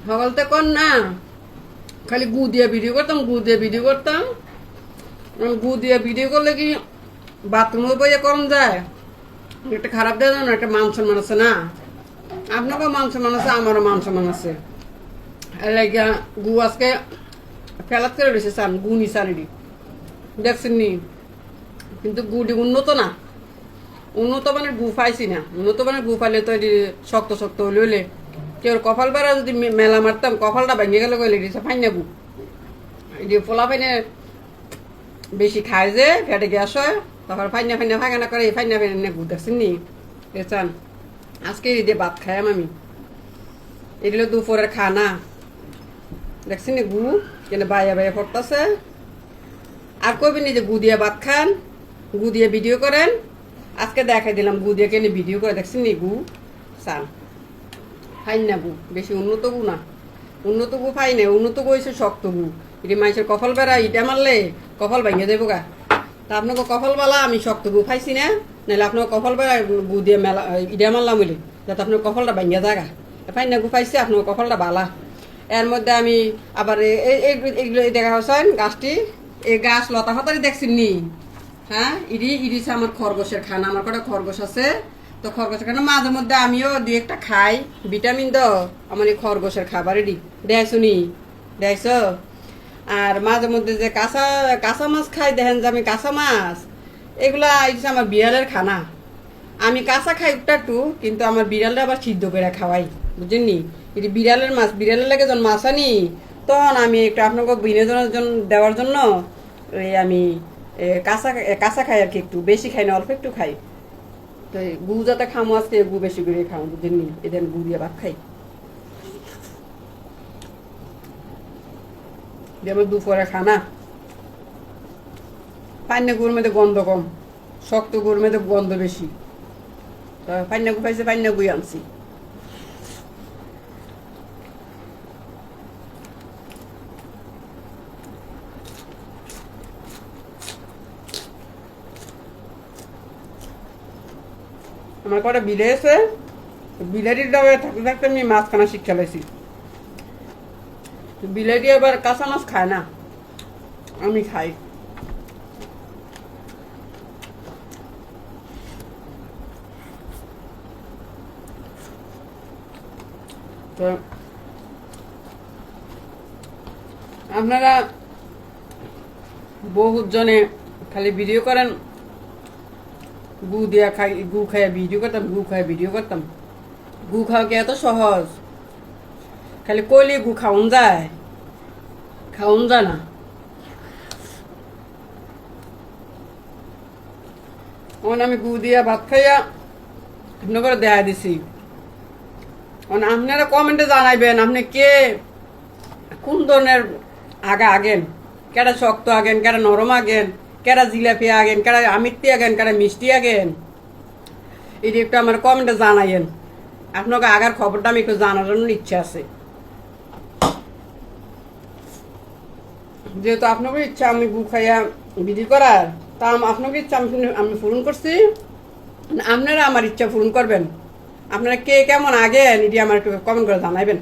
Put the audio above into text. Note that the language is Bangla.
সকালতে কর না খালি গু দিয়ে ভিডিও করতাম গু দিয়ে ভিডিও করতাম গু দিয়ে ভিডিও করলে কি বাথরুমে বইয়ে করম যায় একটা খারাপ দেয় না একটা মান সম্মান আছে না আপনাকেও মান সম্মান আছে আমারও মান সম্মান আছে এলাকা গু আজকে ফেলাত করে রয়েছে চান গু নি চানিডি দেখছেন নি কিন্তু গুডি উন্নত না উন্নত মানে গু পাইছি না উন্নত মানে গু পাইলে তো শক্ত শক্ত হইলে কেউ কপাল বেড়া যদি মেলা মারতাম কপালটা ভেঙে গেলে কইলে দিছে ফাইনা গু এটি পোলা ফাইনে বেশি খায় যে ফেটে গ্যাস হয় তারপর ফাইনা ফাইনা ফাঁকানা করে ফাইনা ফাইনা গু দেখছেন নি চান আজকে দিয়ে ভাত খাইম আমি এগুলো দুপুরের খানা দেখছেন নি গু কেন বাইয়া বাইয়া পড়তেছে আর কইবেন যে গু দিয়ে ভাত খান গু দিয়ে ভিডিও করেন আজকে দেখাই দিলাম গু দিয়ে কেন ভিডিও করে দেখছেন নি গু চান ফাইন না গু বেশি উন্নত গু না উন্নত গু ফাই না উন্নত গু হয়েছে শক্ত গু এটি মানুষের কপাল বেড়া ইটা মারলে কপাল ভেঙে দেবো গা তা আপনাকে কপাল বালা আমি শক্ত গু খাইছি না নাহলে আপনার কপাল বেড়া গু দিয়ে মেলা ইটা মারলাম বলে যাতে আপনার কপালটা ভেঙে জাগা ফাইন না গু পাইছি আপনার কপালটা বালা এর মধ্যে আমি আবার এইগুলো দেখা হচ্ছেন গাছটি এই গাছ লতা ফাতারি দেখছেন নি হ্যাঁ ইডিছে আমার খরগোশের খানা আমার কটা খরগোশ আছে তো খরগোশের খানা মাঝে মধ্যে আমিও দুই একটা খাই ভিটামিন দ আমার এই খরগোশের খাবার এডি দেখছো নি দেখছো আর মাঝে মধ্যে যে কাঁচা কাঁচা মাছ খাই দেখেন যে আমি কাঁচা মাছ এগুলা ইডিছে আমার বিড়ালের খানা আমি কাঁচা খাই একটু কিন্তু আমার বিড়ালটা আবার সিদ্ধ করে খাওয়াই বুঝলেন নি এটি বিড়ালের মাছ বিড়ালের লাগে যখন মাছ আনি তখন আমি একটু আপনাকে বিনোদনের জন্য দেওয়ার জন্য আমি কাঁচা কাঁচা খাই আর কি একটু বেশি খাই না অল্প একটু খাই তো গু যাতে খামো আজকে গু বেশি করে খাও বুঝলেন নি এদের গু দিয়ে ভাত খাই যেমন দুপুরে খানা পান্না গুড় মধ্যে গন্ধ কম শক্ত গুড় মধ্যে গন্ধ বেশি তো পান্না গু পাইছে পান্না গুই আনছি আমার কটা বিলে আছে বিলাটির ডাবে থাকতে থাকতে আমি মাছ খানা শিক্ষা লাইছি বিলাটি আবার কাঁচা মাছ খায় না আমি খাই তো আপনারা বহুত জনে খালি ভিডিও করেন গু দিয়া খাই গু খাইয়া ভিডিও করতাম গু খাইয়া ভিডিও করতাম গু খাওয়া কি এত সহজ খালি কইলে গু খাওন যায় না আমি গু দিয়া ভাত খাইয়া আপনাকে দেখা দিছি আপনারা কমেন্টে জানাইবেন আপনি কে কোন ধরনের আগেন কেডা শক্ত আগেন কেডা নরম আগেন কেডা জিলাপি আগেন কেডা আমিত্তি আগেন কেডা মিষ্টি আগেন এটি একটু আমার কমেন্টে জানাইয়েন আপনাকে আগার খবরটা আমি একটু জানার জন্য ইচ্ছা আছে যেহেতু আপনাকে ইচ্ছা আমি গু খাইয়া বিধি করার তা আপনাকে ইচ্ছা আমি পূরণ করছি আপনারা আমার ইচ্ছা পূরণ করবেন আপনারা কে কেমন আগেন এটি আমার একটু কমেন্ট করে জানাইবেন